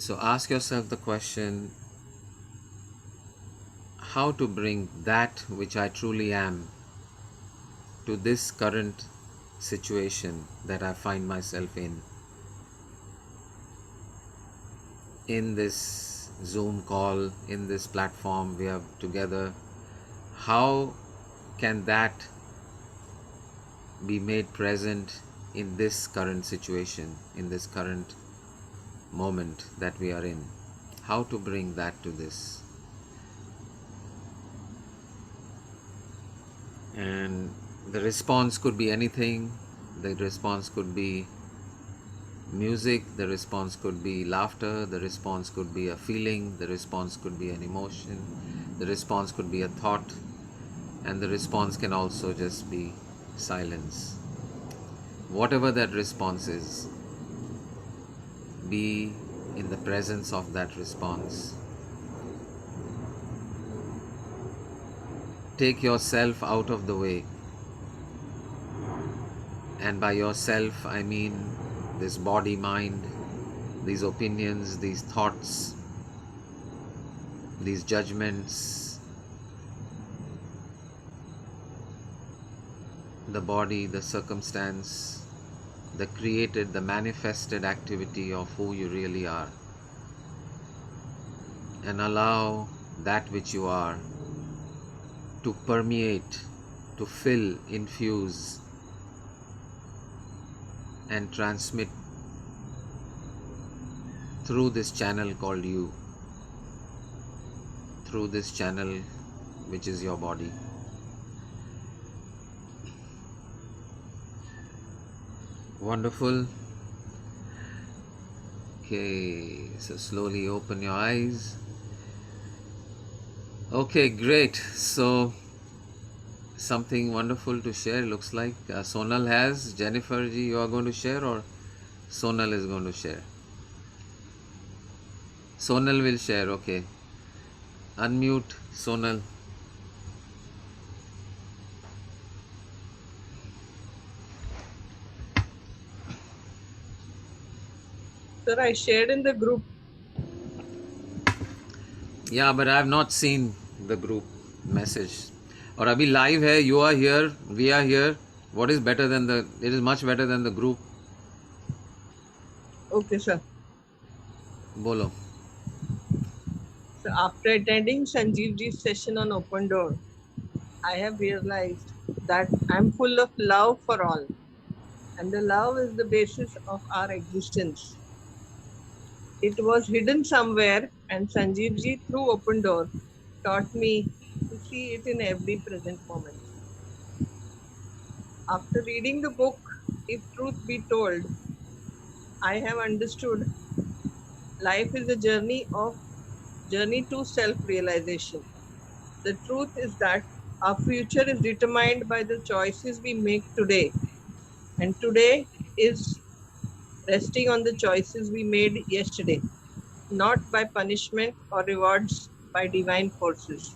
So ask yourself the question, how to bring that which I truly am to this current situation that I find myself in this Zoom call, in this platform we are together. How can that be made present in this current situation, in this current moment that we are in? How to bring that to this? And the response could be anything. The response could be music, the response could be laughter, the response could be a feeling, the response could be an emotion, the response could be a thought, and the response can also just be silence. Whatever that response is, be in the presence of that response. Take yourself out of the way, and by yourself I mean this body, mind, these opinions, these thoughts, these judgments, the body, the circumstance, the created, the manifested activity of who you really are, and allow that which you are to permeate, to fill, infuse, and transmit through this channel called you, through this channel which is your body. Wonderful. Okay, so slowly open your eyes. Okay, great. So something wonderful to share, looks like Sonal has. Jennifer ji, you are going to share, or Sonal is going to share? Sonal will share. Okay, unmute Sonal. Sir, I shared in the group. Yeah, but I have not seen the group message. और अभी live है, you are here, we are here. What is better than the? It is much better than the group. Okay, sir. बोलो. So after attending Sanjeev ji's session on Open Door, I have realized that I'm full of love for all. And the love is the basis of our existence. It was hidden somewhere, and Sanjeev ji, through Open Door, taught me to see it in every present moment. After reading the book, If Truth Be Told, I have understood life is a journey to self-realization. The truth is that our future is determined by the choices we make today, and today is resting on the choices we made yesterday, not by punishment or rewards by divine forces.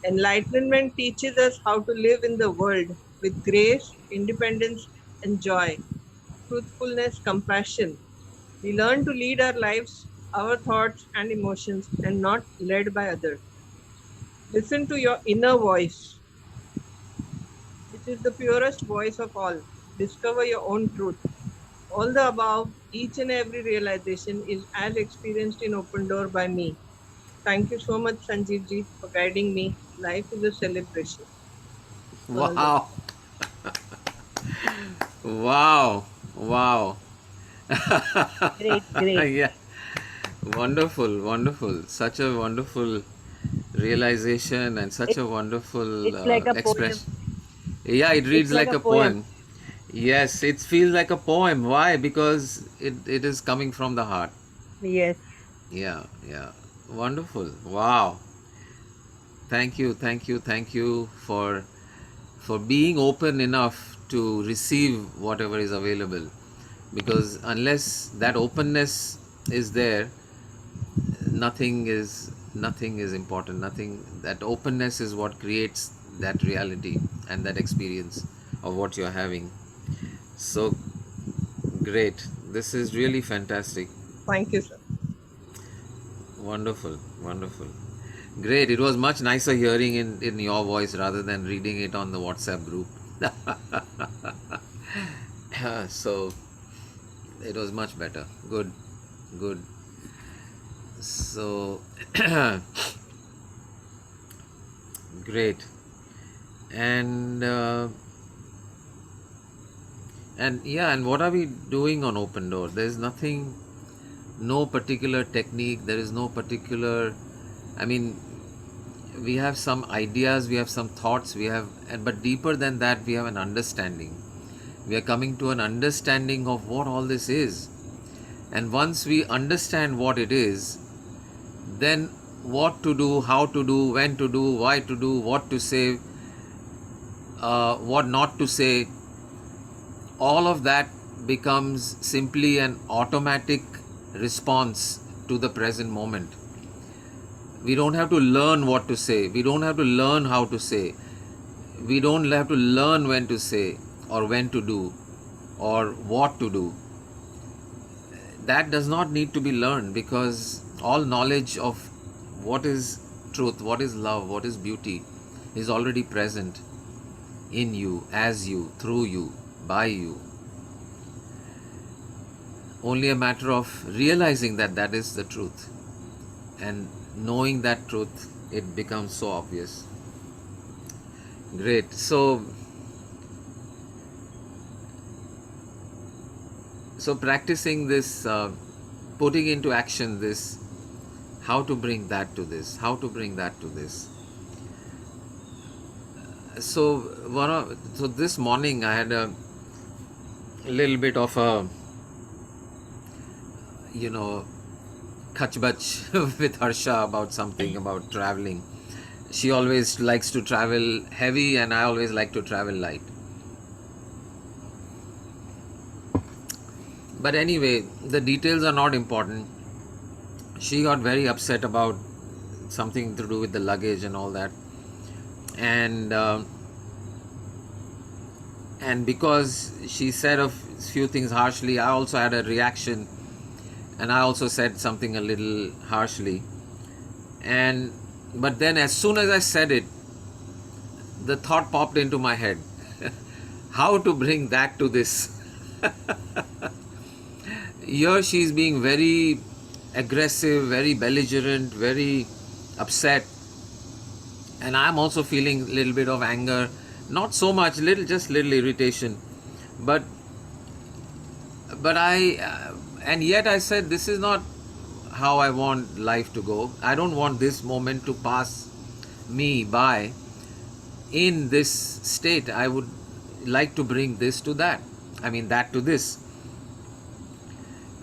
Enlightenment teaches us how to live in the world with grace, independence, and joy, truthfulness, compassion. We learn to lead our lives, our thoughts, and emotions, and not led by others. Listen to your inner voice, which is the purest voice of all. Discover your own truth. All the above, each and every realization is as experienced in Open Door by me. Thank you so much, Sanjeev ji, for guiding me. Life is a celebration. Sonal Bhai. Wow. Wow. Wow. Great, great. Yeah. Wonderful, wonderful. Such a wonderful realization and such It, a wonderful it's like a poem. expression. Yeah, it It's reads like like a a poem. poem. Yes, it feels like a poem. Why? Because it is coming from the heart. Yes. Yeah, yeah. Wonderful. Wow. Thank you, thank you, thank you for being open enough to receive whatever is available. Because unless that openness is there, nothing is important. Nothing, that openness is what creates that reality and that experience of what you're having. So great. This is really fantastic. Thank you, sir. Wonderful, wonderful. Great. It was much nicer hearing in your voice rather than reading it on the WhatsApp group. So it was much better. Good, good. So great. And yeah, and what are we doing on Open Door? There's nothing, no particular technique. There is no particular. I mean, we have some ideas, we have some thoughts, but deeper than that, we have an understanding. We are coming to an understanding of what all this is. And once we understand what it is, then what to do, how to do, when to do, why to do, what to say, what not to say, all of that becomes simply an automatic response to the present moment. We don't have to learn what to say. We don't have to learn how to say. We don't have to learn when to say or when to do or what to do. That does not need to be learned, because all knowledge of what is truth, what is love, what is beauty is already present in you, as you, through you, by you. Only a matter of realizing that that is the truth, and knowing that truth, it becomes so obvious. Great. So practicing this, putting into action this, how to bring that to this, how to bring that to this. So this morning I had a little bit of a, kachbach with Harsha about something, about traveling. She always likes to travel heavy and I always like to travel light. But anyway, the details are not important. She got very upset about something to do with the luggage and all that. And because she said a few things harshly, I also had a reaction. And I also said something a little harshly. But then as soon as I said it, the thought popped into my head. How to bring that to this? Here she's being very aggressive, very belligerent, very upset. And I'm also feeling a little bit of anger. Not so much, just little irritation. But and yet I said, this is not how I want life to go. I don't want this moment to pass me by in this state. I would like to bring this to that. I mean, that to this.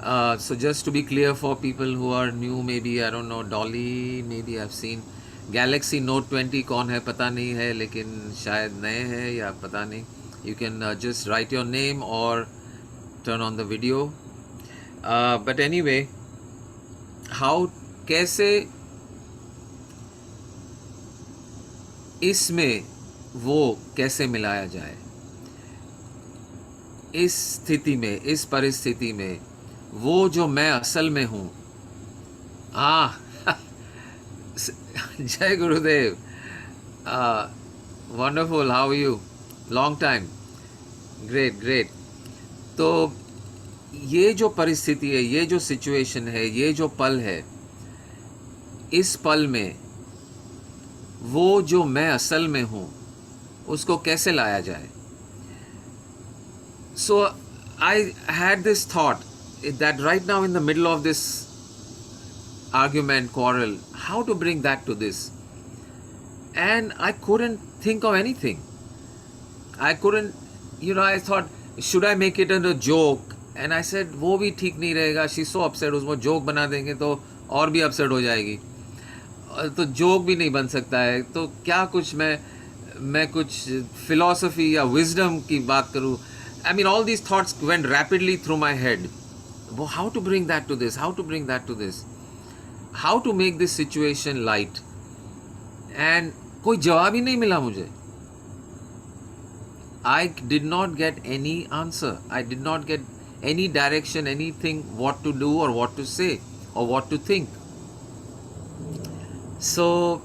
So just to be clear for people who are new, maybe, I don't know, Dolly, maybe I've seen. Galaxy Note 20 कौन है पता नहीं है, लेकिन शायद नए हैं या पता नहीं. You can just write your name or turn on the video. But anyway, कैसे इसमें वो कैसे मिलाया जाए, इस स्थिति में, इस परिस्थिति में, वो जो मैं असल में हूँ. Jai Gurudev. Wonderful. How are you? Long time. Great. तो ये जो परिस्थिति है, ये जो सिचुएशन है, ये जो पल है, इस पल में वो जो मैं असल में हूँ, उसको कैसे लाया जाए. So I had this thought that right now in the middle of this argument, quarrel, how to bring that to this. And I couldn't think of anything. I couldn't, I thought, should I make it into a joke? And I said, वो भी ठीक नहीं रहेगा. She's so upset. उसको joke बना देंगे तो और भी upset हो जाएगी. तो joke भी नहीं बन सकता है. तो क्या कुछ मैं कुछ philosophy या wisdom की बात करूँ. I mean, all these thoughts went rapidly through my head. How to bring that to this? How to bring that to this? How to make this situation light? And कोई जवाब ही नहीं मिला मुझे. I did not get any answer. I did not get any direction, anything, what to do or what to say or what to think. So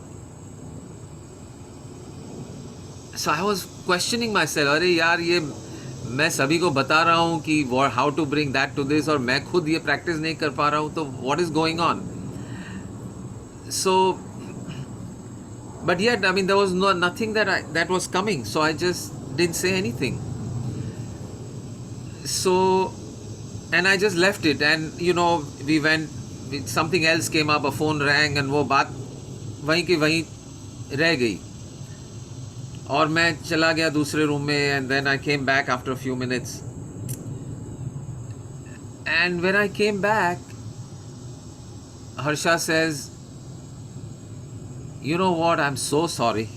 I was questioning myself, अरे यार ये मैं सभी को बता रहा हूँ कि how to bring that to this, और मैं खुद ये practice नहीं कर पा रहा हूँ, तो what is going on? So, but yet, I mean, there was nothing that was coming, so I just didn't say anything. So, and I just left it, and we went, something else came up, a phone rang, and वो बात वहीं की वहीं रह गई, और मैं चला गया दूसरे रूम में, and then I came back after a few minutes, and when I came back, Harsha says, you know what, I'm so sorry.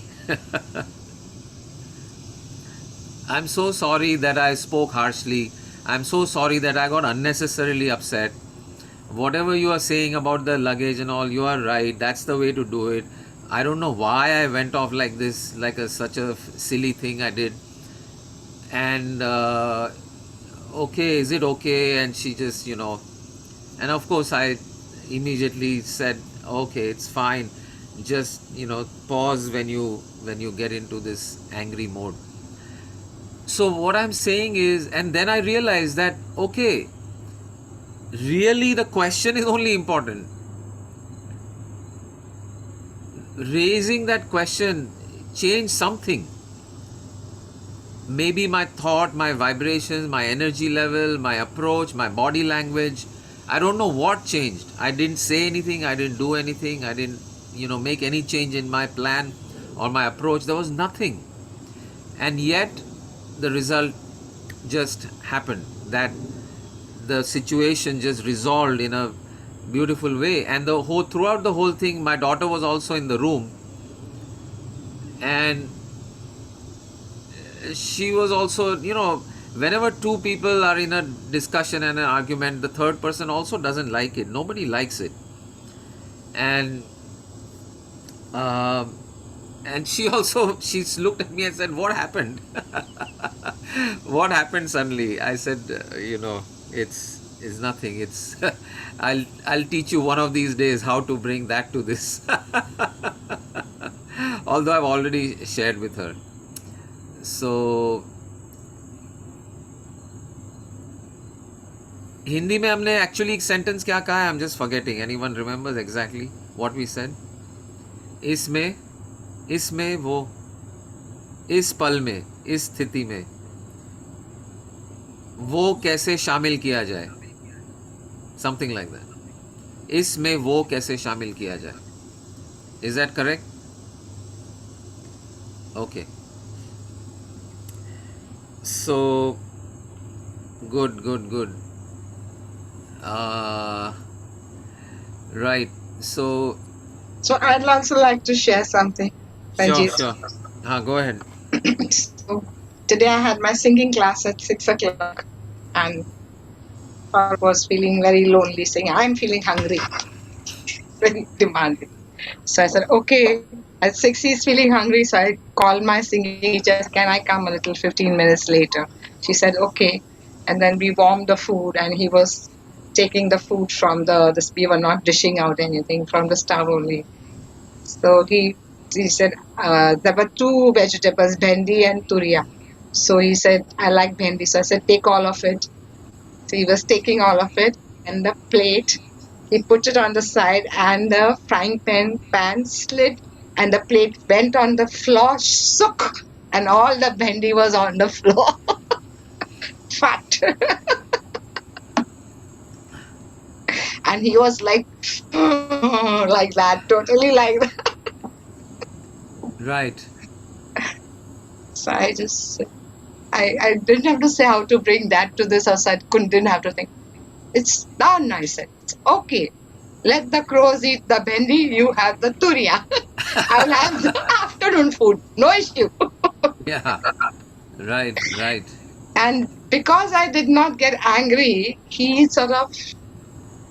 I'm so sorry that I spoke harshly. I'm so sorry that I got unnecessarily upset. Whatever you are saying about the luggage and all, you are right. That's the way to do it. I don't know why I went off like this, like such a silly thing I did. And okay, is it okay? And she just, and of course I immediately said, okay, it's fine. Just, pause when you get into this angry mode. So what I'm saying is, and then I realized that, okay, really the question is only important. Raising that question changed something. Maybe my thought, my vibrations, my energy level, my approach, my body language. I don't know what changed. I didn't say anything. I didn't do anything. I didn't, make any change in my plan or my approach. There was nothing. And yet, the result just happened. That the situation just resolved in a beautiful way. And throughout the whole thing, my daughter was also in the room, and she was also, whenever two people are in a discussion and an argument, the third person also doesn't like it. Nobody likes it. And she also, she looked at me and said, what happened? What happened suddenly? I said, it's nothing. It's I'll teach you one of these days how to bring that to this. Although I've already shared with her. So Hindi में हमने actually एक sentence क्या कहा है? I'm just forgetting. Anyone remembers exactly what we said? इसमें वो, इस पल में, इस स्थिति में वो कैसे शामिल किया जाए, समथिंग लाइक दैट. इसमें वो कैसे शामिल किया जाए. Is that correct? Okay, so good. Right. So I'd also like to share something. Sure. Go ahead. So today I had my singing class at 6 o'clock, and I was feeling very lonely, saying, I'm feeling hungry, very demanding. So I said, okay, at 6 he's feeling hungry, so I called my singing teacher, can I come a little 15 minutes later? She said, okay. And then we warmed the food, and he was taking the food from we were not dishing out anything, from the stove only. So he said, there were two vegetables, bhendi and turiya. So he said, I like bhendi. So I said, take all of it. So he was taking all of it, and the plate, he put it on the side, and the frying pan slid, and the plate went on the floor, shook, and all the bhendi was on the floor. Fat. And he was like that, totally like that. Right. So I didn't have to say how to bring that to this, or I didn't have to think. It's done, I said. It's okay. Let the crows eat the bhendi, you have the turiya. I'll have the afternoon food. No issue. Yeah. Right. And because I did not get angry, he sort of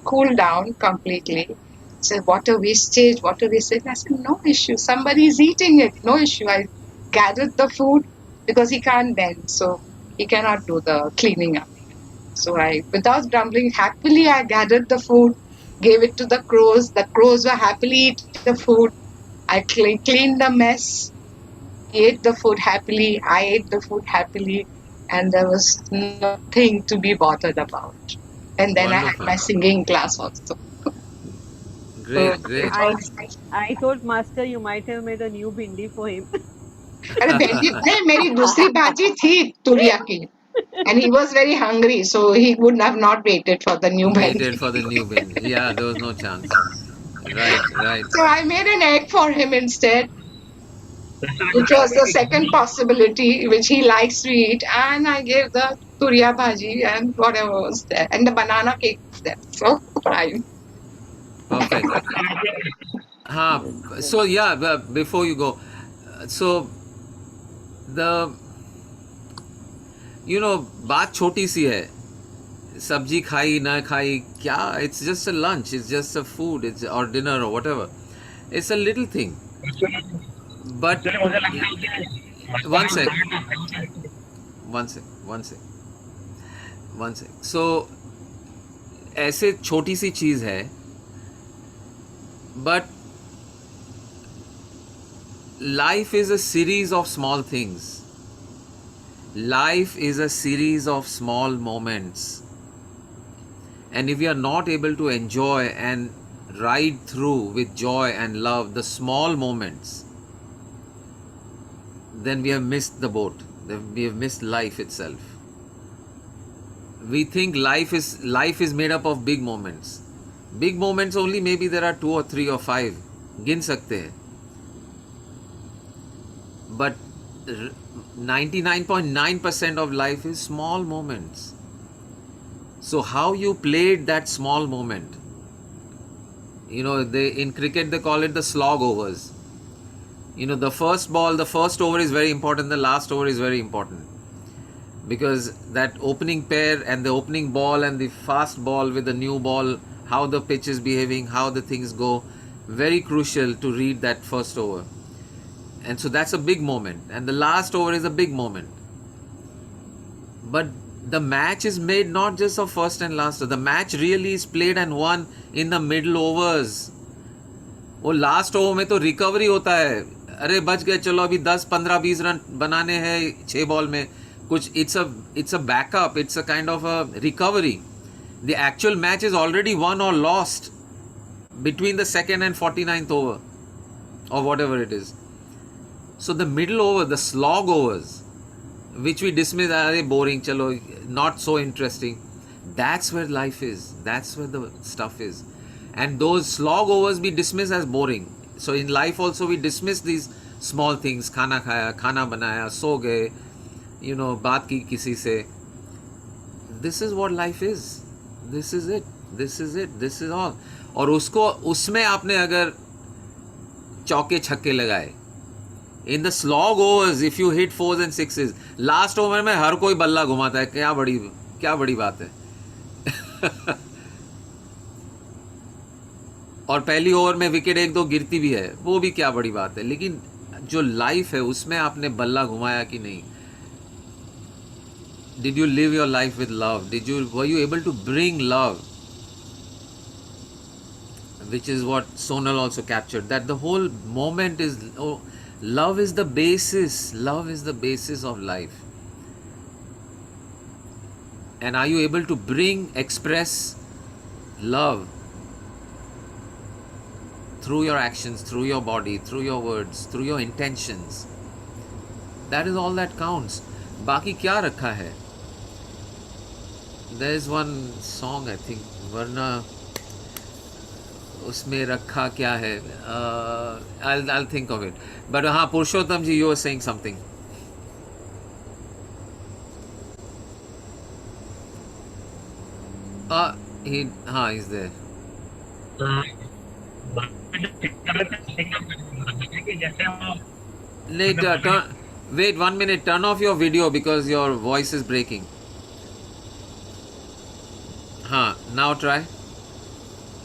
cooled down completely. Said, what a wastage. I said, no issue. Somebody is eating it. No issue. I gathered the food because he can't bend, so he cannot do the cleaning up. So I, without grumbling, happily I gathered the food, gave it to the crows. The crows were happily eating the food. I cleaned the mess. He ate the food happily. I ate the food happily. And there was nothing to be bothered about. And then I had Wonderful. my singing class also. So Great, it great. was I thought, Master, you might have made a new bindi for him. अरे भेंडी नहीं मेरी दूसरी भाजी थी तुरिया की and he was very hungry so he would have not waited for the new Waited bhendi. for the new bin. Yeah, there was no chance. Right, right. So I made an egg for him instead, which was the second possibility which he likes to eat, and I gave the turiya bhaji and whatever was there and the banana cake was there. So fine. Perfect. So yeah, before you go, so the बात छोटी सी है. सब्जी खाई ना खाई क्या, it's just a lunch, it's just a food, it's or dinner or whatever. It's a little thing. But one sec, one sec, one sec, one sec. So ऐसे छोटी सी चीज है, but life is a series of small things. Life is a series of small moments. And if we are not able to enjoy and ride through with joy and love the small moments, then we have missed the boat. Then we have missed life itself. We think life is made up of big moments. Big moments only, maybe there are 2 or 3 or 5. गिन सकते हैं. But 99.9% of life is small moments. So how you played that small moment, in cricket they call it the slog overs. The first ball, the first over is very important, the last over is very important, because that opening pair and the opening ball and the fast ball with the new ball, how the pitch is behaving, how the things go, very crucial to read that first over. And so that's a big moment, and the last over is a big moment. But the match is made not just of first and last. The match really is played and won in the middle overs. वो last over में तो recovery होता है. अरे बच गए, चलो अभी 10 15 20 रन बनाने हैं 6 बॉल में कुछ. It's a backup, it's a kind of a recovery. The actual match is already one और lost between the second and 49th over or whatever it is. So the middle over, the slog overs, which we dismiss as boring, chalo, not so interesting, that's where life is, that's where the stuff is. And those slog overs we dismiss as boring. So in life also we dismiss these small things. खाना खाया, खाना बनाया, सो गए, बात की किसी से. This is what life is. This is it. This is it. This is all. और उसमें आपने अगर चौके छक्के लगाए, in the slog overs if you hit 4s and 6s, last over में हर कोई बल्ला घुमाता है. क्या बड़ी बात है. और पहली ओवर में विकेट 1-2 गिरती भी है, वो भी क्या बड़ी बात है. लेकिन जो लाइफ है उसमें आपने बल्ला घुमाया कि नहीं. Did you live your life with love? Were you able to bring love? Which is what Sonal also captured, that the whole moment is, love is the basis. Love is the basis of life. And are you able to express love through your actions, through your body, through your words, through your intentions? That is all that counts. Baki kya rakha hai? There is one song, I think, Varna, उसमें रखा क्या है. I'll think of it. But हाँ, पुरुषोत्तम जी, you were saying something. He's there. Wait 1 minute, turn off your video because your voice is breaking. Now try.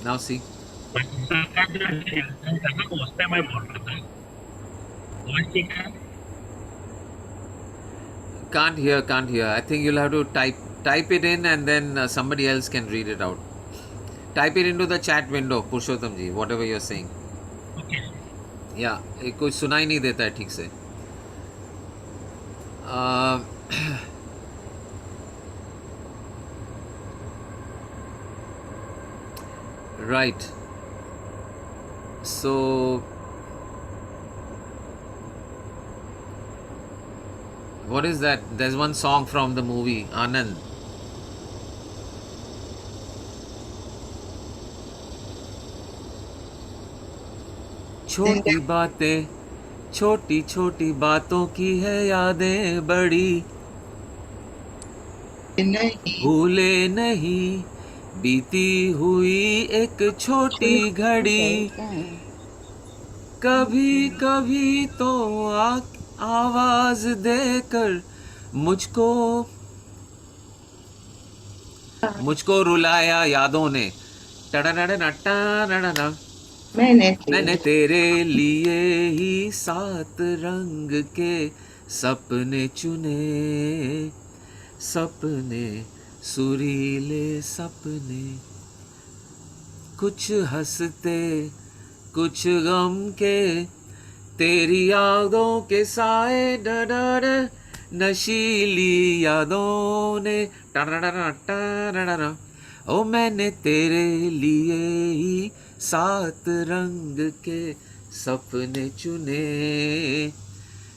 Now see. Can't hear. I think you'll have to type type it in and then somebody else can read it out. Type it into the chat window, Purushottam ji, whatever you're saying. Yeah, कुछ सुनाई नहीं देता है ठीक से. Right. So, what is that? There's one song from the movie Anand. छोटी बातें, छोटी छोटी बातों की है यादें बड़ी, नहीं भूले नहीं बीती हुई एक छोटी घड़ी, कभी कभी तो आवाज देकर मुझको रुलाया यादों ने. टडडडडडडडडडड. मैंने तेरे लिए ही 7 रंग के सपने चुने, सपने सुरीले सपने, कुछ हंसते कुछ गम के, तेरी यादों के साए डडड, नशीली यादों ने टडडडडडडड. ओ मैंने तेरे लिए ही 7 रंग के सपने चुने,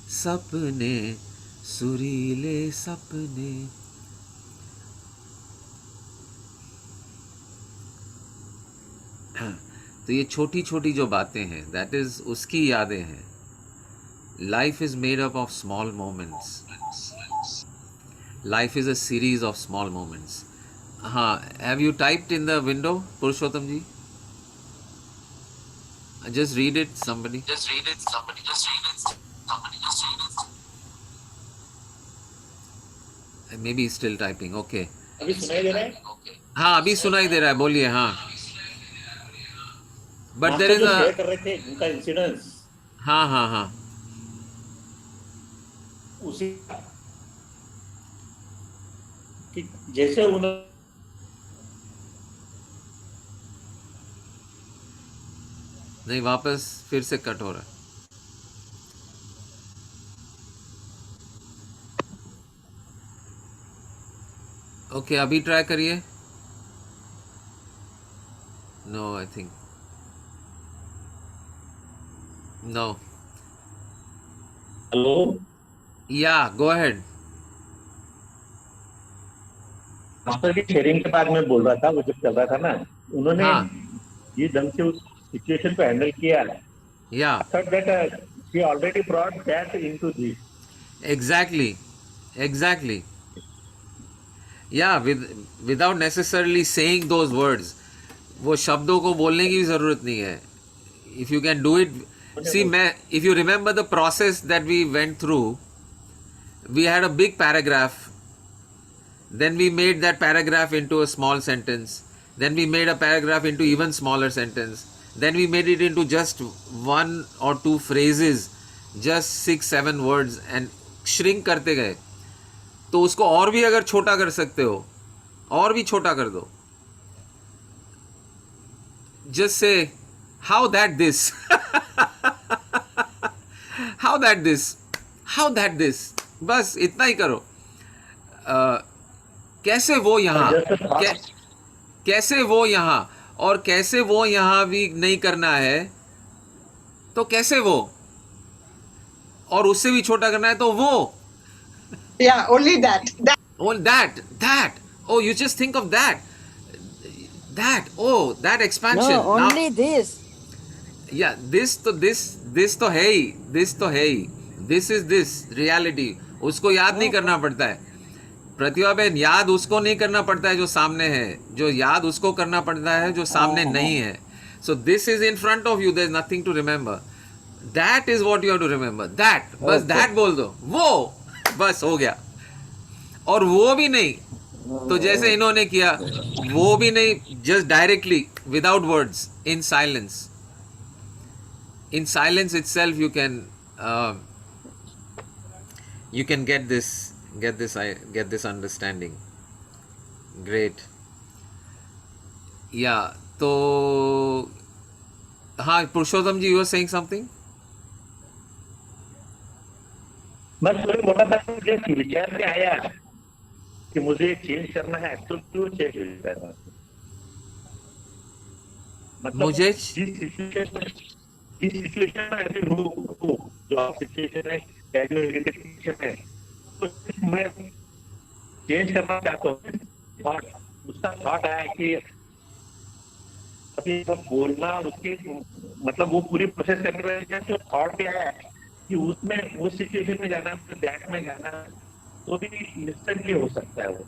सपने सुरीले सपने. तो ये छोटी छोटी जो बातें हैं, दैट इज उसकी यादें हैं. Life is made up of small moments. Life is a series of small moments. हाँ, have you typed in the window, Purushottam ji? Just read it, somebody. Just read it, somebody. Just read it, somebody. Just read it. Maybe he's still typing. Okay. अभी सुनाई दे रहा है? हाँ, अभी सुनाई दे रहा है. बोलिए. हाँ. But there is a. Share कर रहे थे उनका इंसिडेंस. हाँ हाँ हाँ. उसी कि जैसे उन्होंने नहीं, वापस फिर से कट हो रहा है. ओके, अभी ट्राई करिए. No, I think no. Hello, yeah, go ahead. Master की शेयरिंग के बाद मैं बोल रहा था, वो जब चल रहा था ना, उन्होंने हाँ. ये ढंग से उस सिचुएशन को हैंडल किया. या, Thought that she already brought that into this. Exactly. Yeah, without necessarily saying those words. वो शब्दों को बोलने की भी जरूरत नहीं है. If you can do it. See, if you remember the process that we went through, we had a big paragraph. Then we made that paragraph into a small sentence. Then we made a paragraph into even smaller sentence. Then we made it into just 1 or 2 phrases, just 6-7 words, and shrink करते गए. तो उसको और भी अगर छोटा कर सकते हो, और भी छोटा कर दो. Just say, how that this, how that this, how that this. बस इतना ही करो. कैसे वो यहाँ, कैसे वो यहाँ, और कैसे वो यहाँ भी नहीं करना है, तो कैसे वो, और उससे भी छोटा करना है तो वो. Yeah, only that. Oh, that. Oh, you just think of that. Oh, that expansion. No, only this. Yeah, this तो है ही. This is this reality. उसको याद नहीं करना पड़ता है. प्रतिभा बहन, याद उसको नहीं करना पड़ता है जो सामने है, जो याद उसको करना पड़ता है जो सामने नहीं है. So this is in front of you. There's nothing to remember. That is what you have to remember. That, बस that बोल दो. वो, बस हो गया. और वो भी नहीं तो जैसे इन्होंने किया, वो भी नहीं, just directly without words, in silence. In silence itself you can get this understanding. Great. या तो हाँ, पुरुषोत्तम जी, यू आर सेइंग समथिंग. मैं वही बोला था कि मुझे विचार में आया कि मुझे चेंज करना है, तो क्यों चेंज करना है? मतलब मुझे जिस सिचुएशन में अभी हूँ, जॉब सिचुएशन है, कैजुअल सिचुएशन है, तो मैं चेंज करना चाहता हूँ. थॉट, उसका थॉट आया कि अभी सब बोलना और उसके मतलब वो पूरी प्रोसेस करने में जो थॉट भी आया कि उसमें उस सिचुएशन में जाना, दैट में जाना, तो भी इंस्टेंटली हो सकता है वो.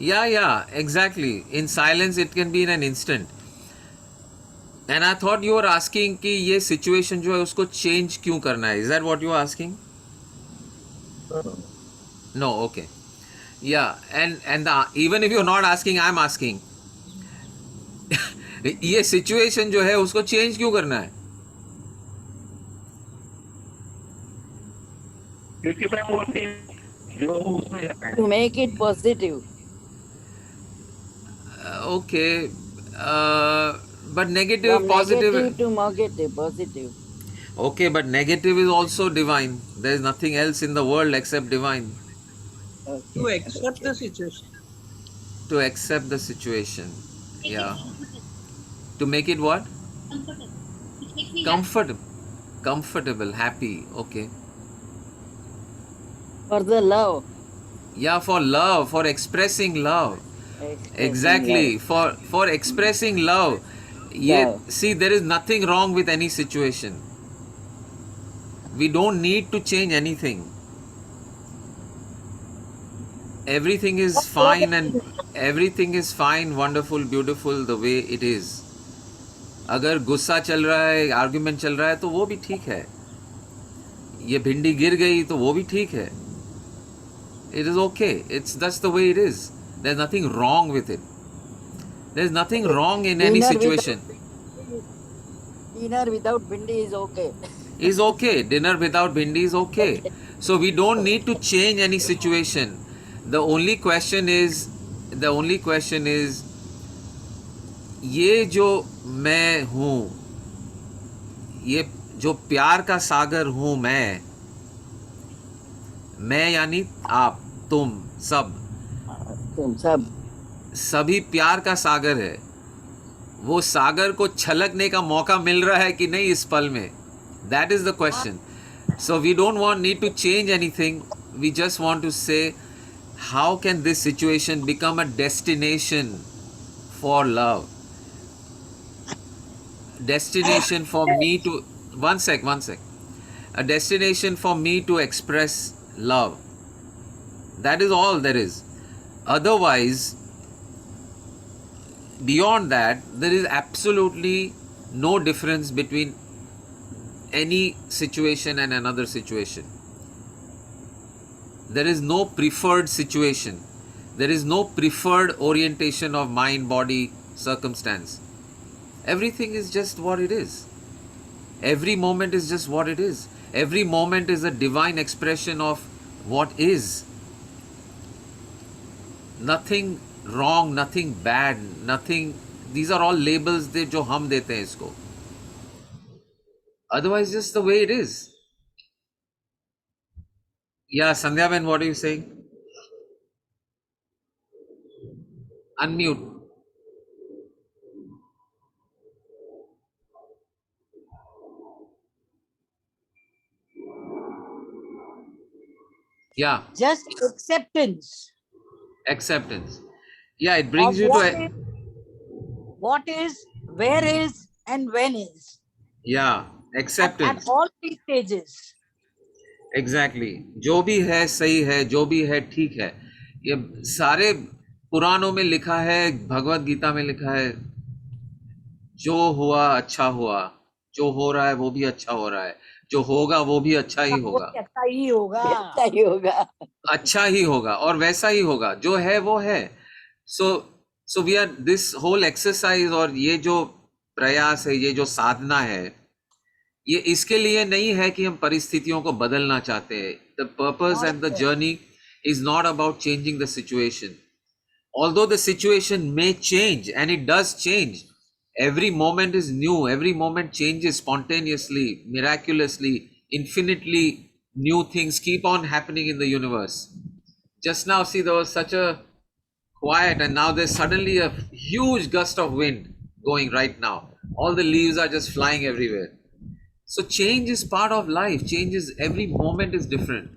Yeah exactly, in silence it can be in an instant. And I thought you are asking कि ये सिचुएशन जो है उसको चेंज क्यों करना है. Is that what you are asking? No, okay. Yeah and even if you are not asking, I am asking. ये situation जो है उसको चेंज क्यों करना है? क्योंकि मैं वो जो उसमें To make it positive. Okay, but negative, From positive. negative to negative, positive. Okay, but negative is also divine. There is nothing else in the world except divine. Okay. To accept the situation. To accept the situation. Yeah. To make it what? Comfortable. Comfortable, happy. Okay. For the love. Yeah, for love, for expressing love. Expressing Exactly. love. For expressing love. Yeah, Love. see, there is nothing wrong with any situation. We don't need to change anything. Everything is fine, and everything is fine, wonderful, beautiful the way it is. अगर गुस्सा चल रहा है, argument चल रहा है, तो वो भी ठीक है. ये भिंडी गिर गई तो वो भी ठीक है. It is okay. It's just the way it is. There's nothing wrong with it. There's nothing wrong in any situation. Dinner without bindi is okay. Is okay. Dinner without bhindi is okay. So we don't need to change any situation. The only question is, ये जो मैं हूँ, ये जो प्यार का सागर हूँ मैं यानी आप, तुम, सब, तुम सब. सभी प्यार का सागर है. वो सागर को छलकने का मौका मिल रहा है कि नहीं इस पल में? That is the question. So we don't need to change anything. We just want to say, how can this situation become a destination for love? Destination for me to, one sec. A destination for me to express love. That is all there is. Otherwise, beyond that, there is absolutely no difference between any situation and another situation. There is no preferred situation. There is no preferred orientation of mind, body, circumstance. Everything is just what it is. Every moment is just what it is. Every moment is a divine expression of what is. Nothing wrong, nothing bad, nothing. These are all labels जो हम देते हैं इसको. Otherwise, just the way it is. Yeah, Sandhya Ben, what are you saying? Unmute. Yeah, Just acceptance acceptance. Yeah, it brings of you what is, where is, and when is. yeah, At acceptance. all three stages. Exactly जो भी है सही है, जो भी है ठीक है. ये सारे पुराणों में लिखा है, भगवत गीता में लिखा है, जो हुआ अच्छा हुआ, जो हो रहा है वो भी अच्छा हो रहा है, जो होगा वो भी अच्छा ही होगा, अच्छा ही होगा. अच्छा ही होगा. अच्छा ही होगा और वैसा ही होगा. जो है वो है. So we are this whole exercise, और ये जो प्रयास है, ये जो साधना है, ये इसके लिए नहीं है कि हम परिस्थितियों को बदलना चाहते हैं. The purpose and the journey is not about changing the situation. although the situation may change, and it does change, every moment is new, every moment changes spontaneously, miraculously, infinitely. New things keep on happening in the universe. Just now, see, there was such a quiet, and now there's suddenly a huge gust of wind going right now. All the leaves are just flying everywhere. So change is part of life. Change is, every moment is different.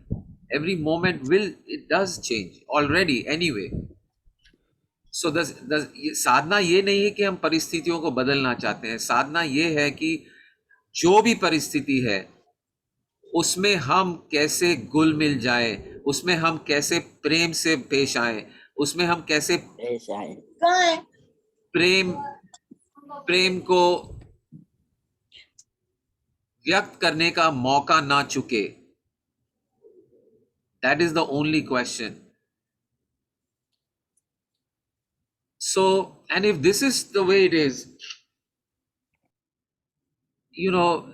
Every moment it does change already anyway. सो साधना ये नहीं है कि हम परिस्थितियों को बदलना चाहते हैं. साधना ये है कि जो भी परिस्थिति है उसमें हम कैसे घुल मिल जाए, उसमें हम कैसे प्रेम से पेश आए, उसमें हम कैसे ऐसा है प्रेम प्रेम को व्यक्त करने का मौका ना चुके. That is the only question. So, and if this is the way it is, you know,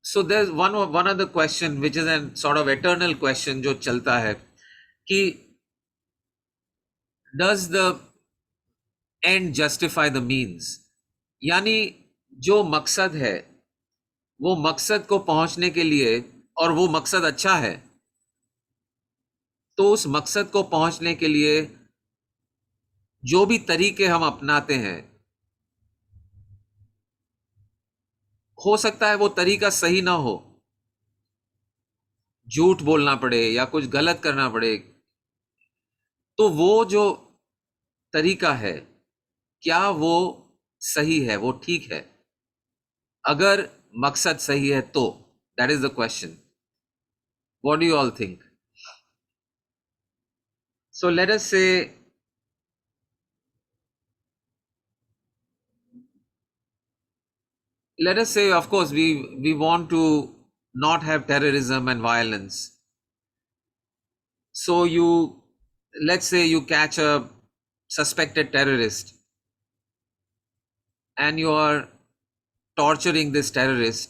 so there's one other question which is a sort of eternal question जो चलता है कि does the end justify the means? यानी जो मकसद है वो मकसद को पहुंचने के लिए, और वो मकसद अच्छा है, तो उस मकसद को पहुंचने के लिए जो भी तरीके हम अपनाते हैं, हो सकता है वो तरीका सही ना हो, झूठ बोलना पड़े या कुछ गलत करना पड़े, तो वो जो तरीका है क्या वो सही है, वो ठीक है? अगर मकसद सही है तो that is the question. What do you all think? So let us से of course we want to not have terrorism and violence. So let's say you catch a suspected terrorist and you are torturing this terrorist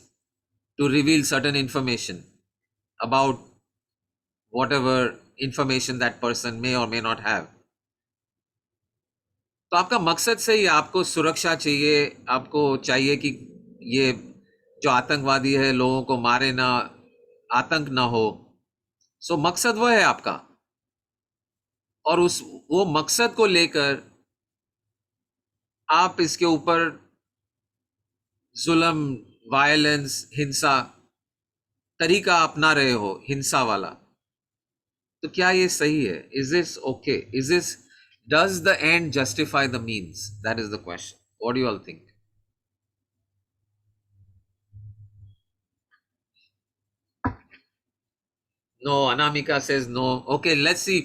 to reveal certain information about whatever information that person may or may not have. तो आपका मकसद सही है, आपको सुरक्षा चाहिए, आपको चाहिए कि ये जो आतंकवादी है लोगों को मारे ना, आतंक ना हो. सो मकसद वो है आपका, और वो मकसद को लेकर आप इसके ऊपर जुल्म, वायलेंस, हिंसा तरीका अपना रहे हो, हिंसा वाला, तो क्या ये सही है? Is this okay? Is this, does the end justify the means? That is the question. What do you all think? No, Anamika says no. Okay, let's see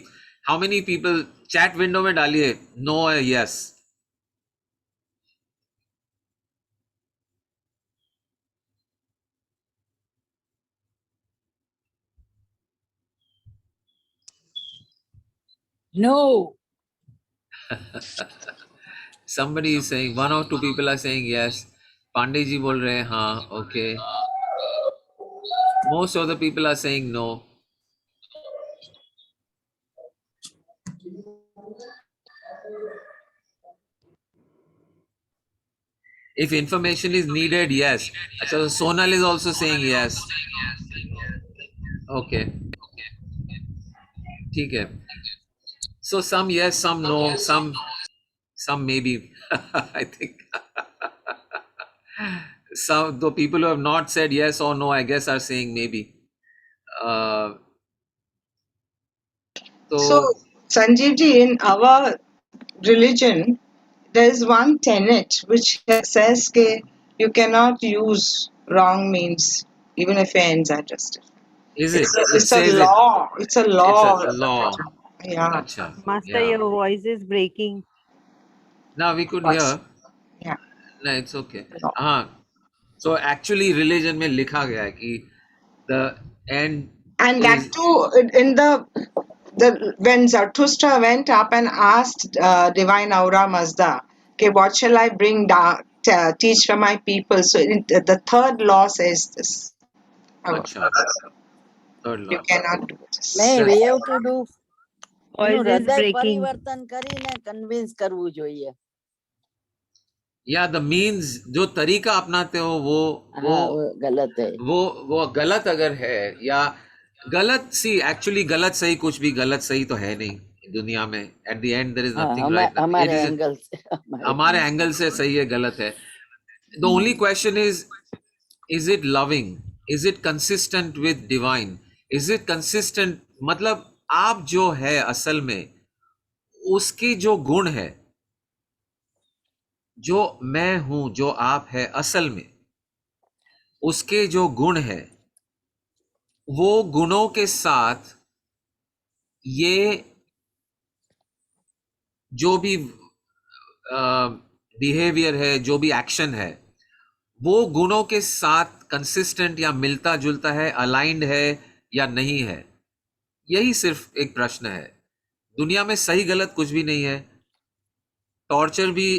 how many people chat window में डालिए no or yes. No. Somebody is saying, one or two people are saying yes. Pandey ji बोल रहे हैं हाँ. Okay. Most of the people are saying no. If information is needed, yes. So Sonal is also saying yes. Okay. ठीक है. So some yes, some no, some maybe. I think some the people who have not said yes or no, I guess, are saying maybe. So, Sanjeev ji, in our religion, there is one tenet which says that you cannot use wrong means, even if your ends are justified. Is it? It's a law. It's a law. It's a law. Yeah. Acha. Master, Yeah. your voice is breaking. Now we could hear. Yeah. No, it's okay. No. हाँ. So actually religion में लिखा गया है कि the end And is, that too, in the when Zarathustra went up and asked divine Aura Mazda, okay, what shall I bring down, teach for my people? So the third law says this. अच्छा. Third You law. cannot do this. નહીં, we have to do, Voice is હૃદય breaking. પરિવર્તન કરીને convince કરવું જોઈએ. या the means जो तरीका अपनाते हो वो હા, ગલત है. वो गलत अगर है या गलत, सी एक्चुअली गलत सही कुछ भी गलत सही तो है नहीं दुनिया में. At the end there is हाँ, नथिंग राइट. हमारे एंगल से, हमारे एंगल से सही है गलत है. The only question is it loving, is it consistent with divine, is it consistent, मतलब आप जो है असल में उसके जो गुण है, जो मैं हूं, जो आप है असल में उसके जो गुण है, वो गुणों के साथ ये जो भी बिहेवियर है, जो भी एक्शन है, वो गुणों के साथ कंसिस्टेंट या मिलता जुलता है, अलाइंड है या नहीं है. यही सिर्फ एक प्रश्न है. दुनिया में सही गलत कुछ भी नहीं है. टॉर्चर भी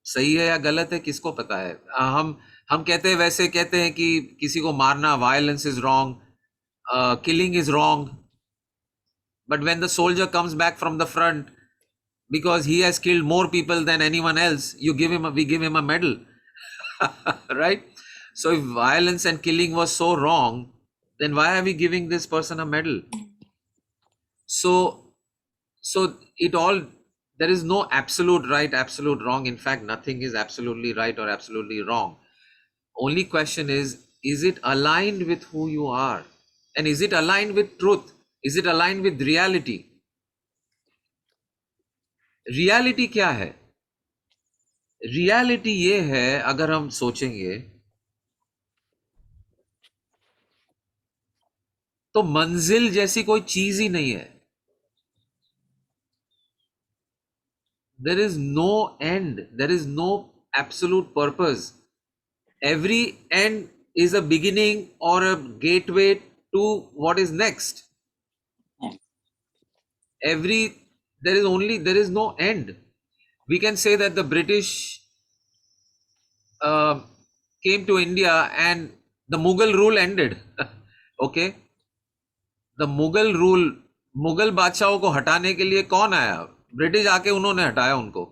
सही है या गलत है किसको पता है. हम कहते हैं, वैसे कहते हैं कि किसी को मारना, violence is wrong, killing is wrong, but when the soldier comes back from the front because he has killed more people than anyone else, we give him a medal. Right? So if violence and killing was so wrong, then why are we giving this person a medal? So it all, there is no absolute right, absolute wrong. In fact, nothing is absolutely right or absolutely wrong. Only question is it aligned with who you are? And is it aligned with truth? Is it aligned with reality? Reality क्या है? Reality ये है, अगर हम सोचेंगे तो मंजिल जैसी कोई चीज ही नहीं है. There is no end. There is no absolute purpose. Every end is a beginning or a gateway to what is next. There is no end. We can say that the British came to India and the Mughal rule ended. Okay, the Mughal rule, Mughal बादशाहों को हटाने के लिए कौन आया? British आके उन्होंने हटाया उनको.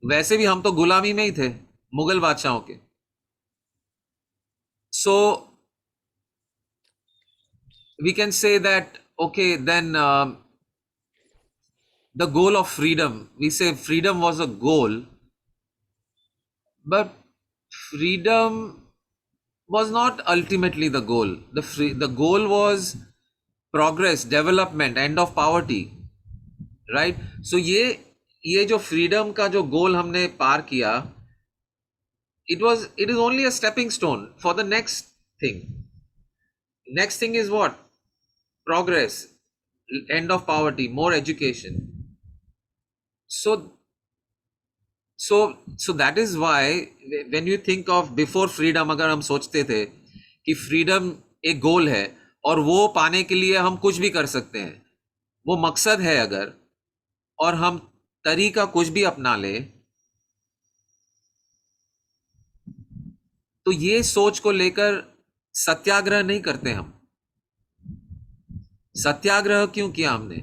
वैसे भी हम तो गुलामी में ही थे मुगल बादशाहों के. So we can say that, okay, then the goal of freedom, we say freedom was a goal, but freedom was not ultimately the goal. The goal was progress, development, end of poverty, right? So ये जो freedom का जो goal हमने पार किया, it is only a stepping stone for the next thing. Next thing is what? Progress, end of poverty, more education. So that is why when you think of before freedom, अगर हम सोचते थे कि freedom एक गोल है और वो पाने के लिए हम कुछ भी कर सकते हैं, वो मकसद है अगर, और हम तरीका कुछ भी अपना ले, तो ये सोच को लेकर सत्याग्रह नहीं करते हम. सत्याग्रह क्यों किया हमने?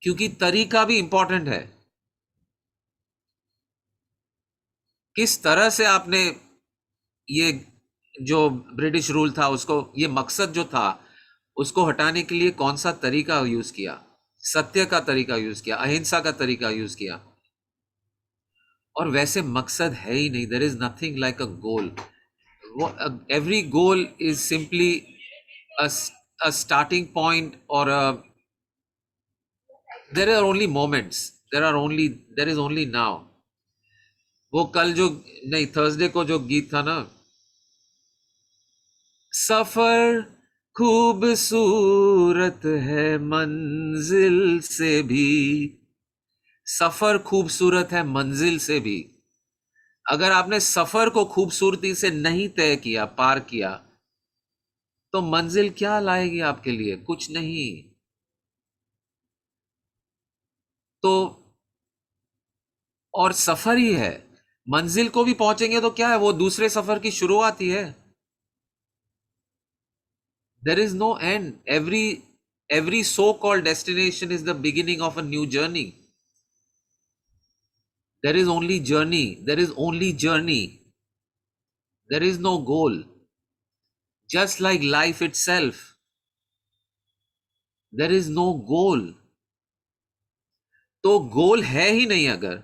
क्योंकि तरीका भी इंपॉर्टेंट है. किस तरह से आपने ये जो ब्रिटिश रूल था उसको, ये मकसद जो था उसको हटाने के लिए कौन सा तरीका यूज किया? सत्य का तरीका यूज किया, अहिंसा का तरीका यूज किया. और वैसे मकसद है ही नहीं. There is nothing like a goal. Every goal is simply a starting point or there are only moments, there is only now. वो कल जो नहीं, थर्सडे को जो गीत था ना, सफर खूबसूरत है मंजिल से भी, सफर खूबसूरत है मंजिल से भी. अगर आपने सफर को खूबसूरती से नहीं तय किया, पार किया, तो मंजिल क्या लाएगी आपके लिए? कुछ नहीं. तो और सफर ही है. मंजिल को भी पहुंचेंगे तो क्या है, वो दूसरे सफर की शुरुआत ही है. There is no end. Every so-called destination is the beginning of a new journey. There is only journey. There is only journey. There is no goal. Just like life itself, there is no goal. तो गोल है ही नहीं अगर,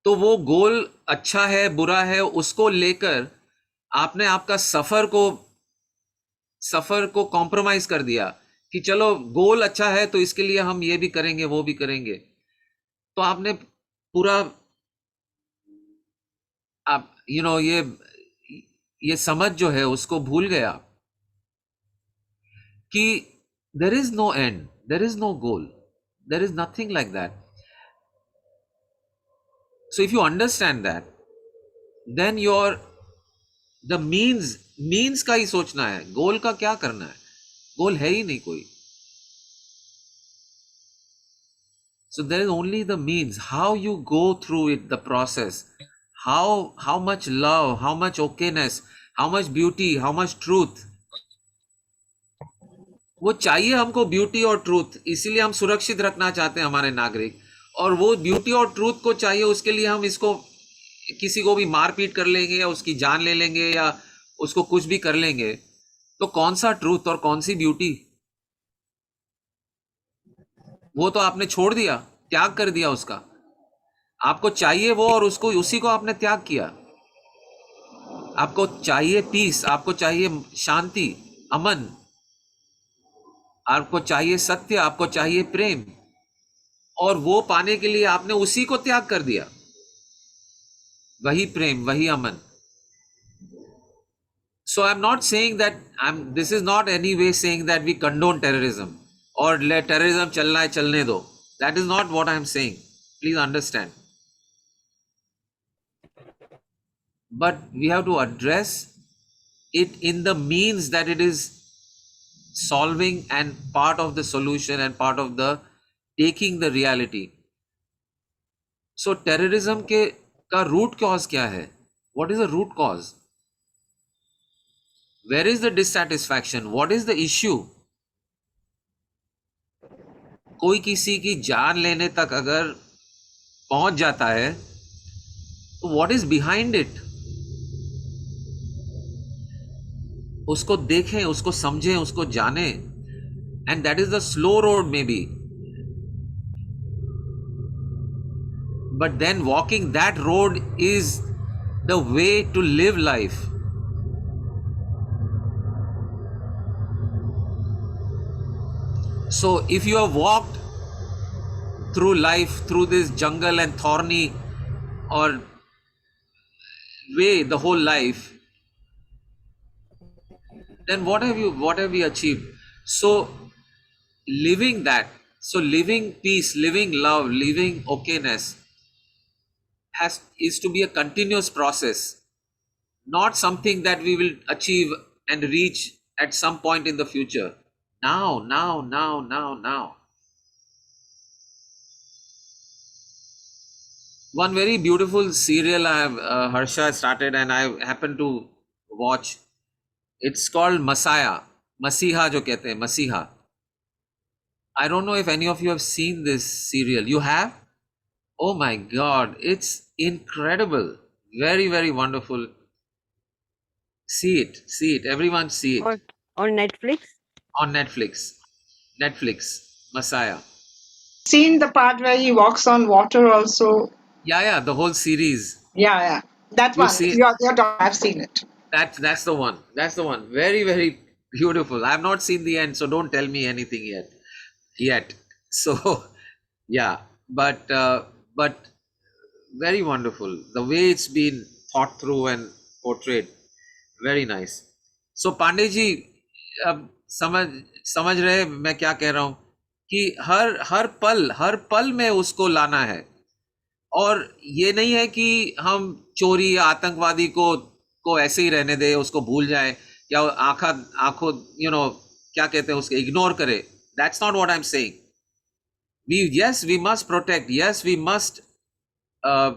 तो वो गोल अच्छा है बुरा है उसको लेकर आपने आपका सफर को कॉम्प्रोमाइज कर दिया कि चलो गोल अच्छा है तो इसके लिए हम ये भी करेंगे वो भी करेंगे, तो आपने पूरा आप ये समझ जो है उसको भूल गया कि there is no end, there is no goal, there is nothing like that. So if you understand that, then the means का ही सोचना है, गोल का क्या करना है, गोल है ही नहीं कोई. So there is only the means, how you go through it, the process, how much love, how much okayness, how much beauty, how much truth. वो चाहिए हमको ब्यूटी और ट्रूथ, इसीलिए हम सुरक्षित रखना चाहते हैं हमारे नागरिक, और वो ब्यूटी और ट्रूथ को चाहिए उसके लिए हम इसको किसी को भी मारपीट कर लेंगे या उसकी जान ले लेंगे या उसको कुछ भी कर लेंगे. तो कौन सा ट्रूथ और कौन सी ब्यूटी, वो तो आपने छोड़ दिया, त्याग कर दिया उसका. आपको चाहिए वो और उसको उसी को आपने त्याग किया. आपको चाहिए पीस, आपको चाहिए शांति, अमन, आपको चाहिए सत्य, आपको चाहिए प्रेम, और वो पाने के लिए आपने उसी को त्याग कर दिया. वही प्रेम, वही अमन. So I'm not saying that this is not any way saying that we condone terrorism or let terrorism चलना है चलने दो. That is not what I'm saying. Please understand. But we have to address it in the means that it is solving and part of the solution and part of the taking the reality. So terrorism का root cause क्या है? What is the root cause? Where is the dissatisfaction? What is the issue? कोई किसी की जान लेने तक अगर पहुंच जाता है तो what is behind it? उसको देखें, उसको समझें, उसको जानें. And that is the slow road maybe. But then walking that road is the way to live life. So if you have walked through life, through this jungle and thorny or way the whole life, then what have we achieved? So living that, so living peace, living love, living okayness is to be a continuous process, not something that we will achieve and reach at some point in the future. Now. One very beautiful serial I have Harsha started and I happened to watch. It's called Messiah. Masiha जो कहते हैं, Masiha. I don't know if any of you have seen this serial. You have? Oh my God, it's incredible. Very, very wonderful. See it. Everyone see it. On Netflix? On Netflix, Messiah. Seen the part where he walks on water also. Yeah, the whole series. Yeah. That You one. see it? I've seen it. That's the one. Very, very beautiful. I have not seen the end, so don't tell me anything yet. So, yeah, but very wonderful. The way it's been thought through and portrayed, very nice. So Pandey ji, अब समझ रहे मैं क्या कह रहा हूँ कि हर पल में उसको लाना है, और ये नहीं है कि हम चोरी या आतंकवादी को ऐसे ही रहने दे, उसको भूल जाए या आंखों क्या कहते हैं उसको इग्नोर करे. That's not what I'm saying. We must protect. Yes, we must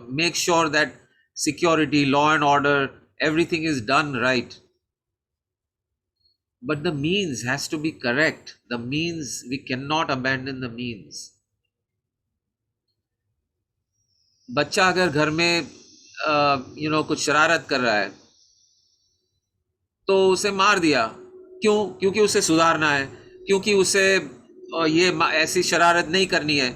make sure that security, law and order, everything is done right. but the means has to be correct. The means, we cannot abandon the means. बच्चा अगर घर में कुछ शरारत कर रहा है तो उसे मार दिया, क्यों? क्योंकि उसे सुधारना है, क्योंकि उसे ऐसी शरारत नहीं करनी है।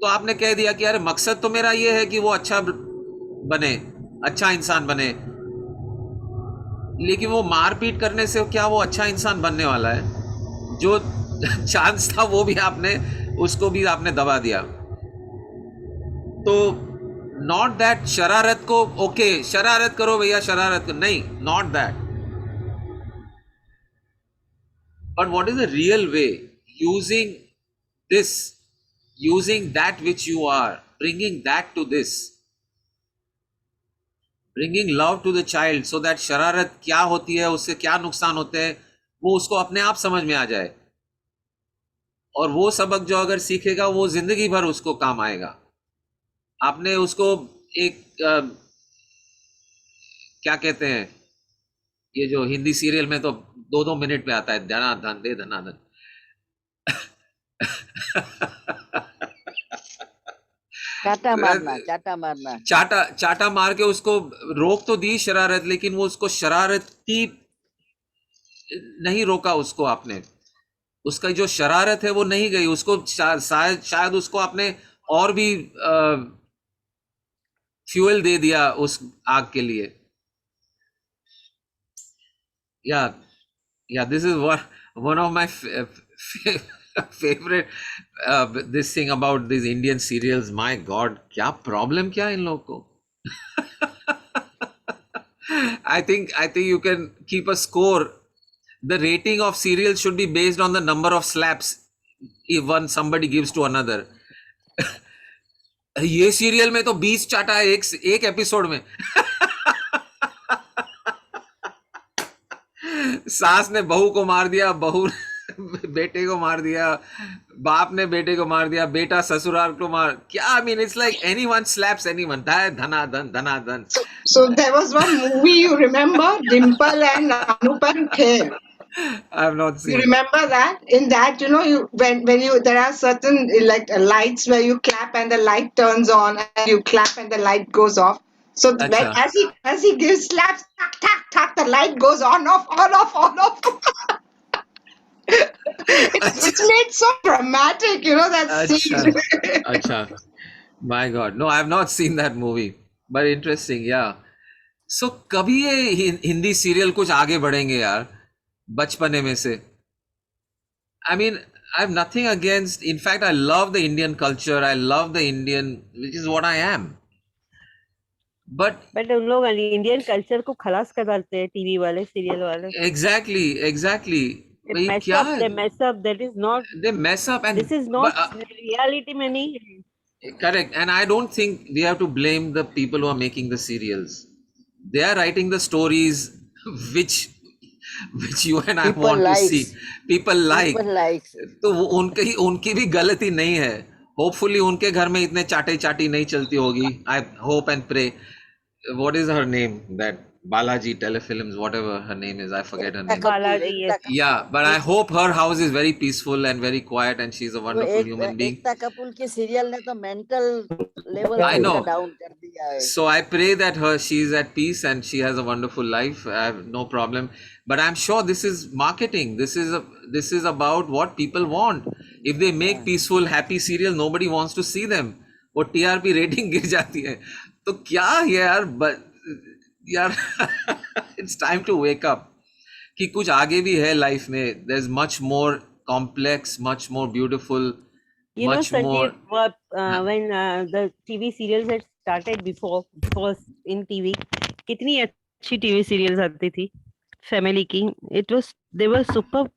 तो आपने कह दिया कि अरे मकसद तो मेरा ये है कि वो अच्छा बने, अच्छा इंसान बने, लेकिन वो मारपीट करने से क्या वो अच्छा इंसान बनने वाला है? जो चांस था वो भी उसको भी आपने दबा दिया। तो नॉट दैट शरारत को ओके शरारत करो भैया, शरारत करो, नहीं, not that, but what is the real way? Using that which you are, bringing that to this, bringing love to the child, so that शरारत क्या होती है, उससे क्या नुकसान होते हैं, वो उसको अपने आप समझ में आ जाए, और वो सबक जो अगर सीखेगा वो जिंदगी भर उसको काम आएगा। आपने उसको एक क्या कहते हैं, ये जो हिंदी सीरियल में तो 2-2 मिनट में आता है, धनाधन दे धनाधन। चाटा मारना, चाटा मारना, चाटा मार के उसको रोक तो दी शरारत, लेकिन वो उसको शरारती नहीं रोका, उसको आपने, उसका जो शरारत है वो नहीं गई, उसको शायद उसको आपने और भी फ्यूल दे दिया उस आग के लिए। Yeah, this is one of my favorite this thing about these Indian serials. My God, क्या problem क्या इन लोगों को? I think you can keep a score. The rating of serials should be based on the number of slaps if somebody gives to another. ये serial में तो 20 चाटा है एक एपिसोड में। सास ने बहू को मार दिया, बहू ने बेटे को मार दिया, बाप ने बेटे को मार दिया, बेटा ससुराल को मार, क्या? I mean, it's like anyone slaps anyone. Dhanadhan Dhanadhan. So there was one movie, you remember, Dimple and Anupam Kher. I have not seen. You remember that? In that, when you there are certain like lights where you clap and the light turns on, and you clap and the light goes off. So when, Acha. as he gives slaps, tack tack tack, the light goes on off, on off, on off. it's made so dramatic, that scene. Acha. My God, no, I have not seen that movie, but interesting, yeah. So कभी ये Hindi serial कुछ आगे बढ़ेंगे यार, बचपने में से? I mean, I have nothing against. In fact, I love the Indian culture. I love the Indian, which is what I am. But उन लोग इंडियन कल्चर को खलास कर डालते हैं टीवी वाले, सीरियल वाले। exactly. They mess up. That is not. They mess up, and this is not reality में नहीं है। Correct, and I don't think we have to blame the people who are making the serials. They are writing the stories which you and I People want likes. to see. People like. तो उनकी भी गलती नहीं है। Hopefully उनके घर में इतने चाटी नहीं चलती होगी. I hope and pray. What is her name? That Balaji Telefilms, whatever her name is, I forget her name. Balaji, yes. Yeah, but I hope her house is very peaceful and very quiet, and she's a wonderful human being. Ekta Kapoor की serial ने तो mental level I know. Down कर दिया है। So I pray that she's at peace and she has a wonderful life. I have no problem. But I'm sure this is marketing. This is about what people want. If they make peaceful, happy serial, nobody wants to see them. वो TRP rating गिर जाती है। तो क्या है यार? But यार, it's time to wake up. कि कुछ आगे भी है लाइफ में. There's much more complex, much more beautiful. You much know, more. Sanjeev, when the TV serials had started before in TV, कितनी अच्छी TV serials आती थी family की. They were superb.